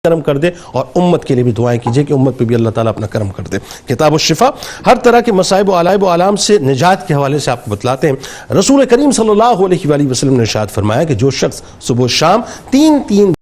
کرم کر دے، اور امت کے لیے بھی دعائیں کیجئے کہ امت پہ بھی اللہ تعالیٰ اپنا کرم کر دے۔ کتاب الشفا ہر طرح کے مصائب و علائب و آلام سے نجات کے حوالے سے آپ کو بتلاتے ہیں۔ رسول کریم صلی اللہ علیہ وآلہ وسلم نے ارشاد فرمایا کہ جو شخص صبح و شام تین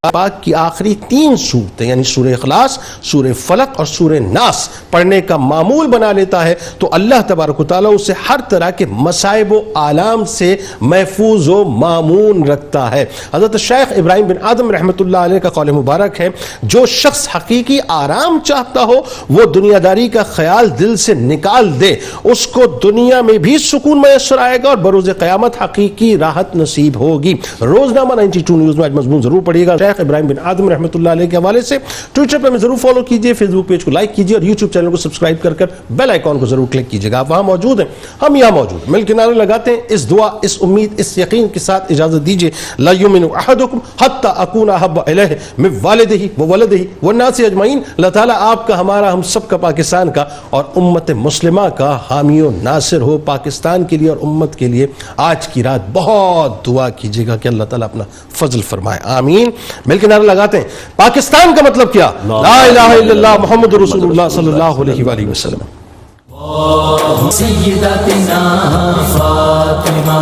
پاک کی آخری 3 سورتیں یعنی سورہ اخلاص، سورہ فلق اور سورہ ناس پڑھنے کا معمول بنا لیتا ہے تو اللہ تبارک و تعالیٰ اسے ہر طرح کے مصائب و آلام سے محفوظ و مامون رکھتا ہے۔ حضرت شیخ ابراہیم بن آدم رحمۃ اللہ علیہ کا قول مبارک ہے، جو شخص حقیقی آرام چاہتا ہو وہ دنیا داری کا خیال دل سے نکال دے، اس کو دنیا میں بھی سکون میسر آئے گا اور بروز قیامت حقیقی راحت نصیب ہوگی۔ روزنامہ 92 نیوز میں آج مضمون ضرور پڑھیے گا شیخ ابراہیم بن آدم رحمۃ اللہ علیہ کے حوالے سے۔ ٹویٹر پہ ہمیں ضرور فالو کیجئے، فیس بک پیج کو لائک کیجئے اور یوٹیوب چینل کو سبسکرائب کر بیل آئیکن کو ضرور کلک کیجئے گا۔ آپ وہاں موجود ہیں، ہم یہاں موجود ہیں، مل کے نعرے لگاتے ہیں۔ اس دعا، اس امید، اس یقین کے ساتھ اجازت دیجئے، لا یؤمن احدکم حتی اکون احب الیہ من والدہ وولدہ والناس اجمعین۔ اللہ تعالیٰ آپ کا، ہمارا، ہم سب کا، پاکستان کا اور امت مسلمہ کا حامی و ناصر ہو۔ پاکستان کے لیے اور امت کے لیے آج کی رات بہت دعا کیجئے گا کہ اللہ تعالیٰ اپنا فضل فرمائے، آمین۔ مل کے نعرے لگاتے ہیں۔ پاکستان کا مطلب کیا؟ لا الہ الا اللہ محمد رسول اللہ صلی اللہ علیہ وآلہ وسلم۔ سیدتنا فاطمہ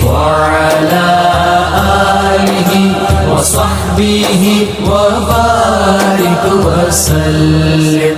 وعلی آلہ وصحبہ وبارک وسلم۔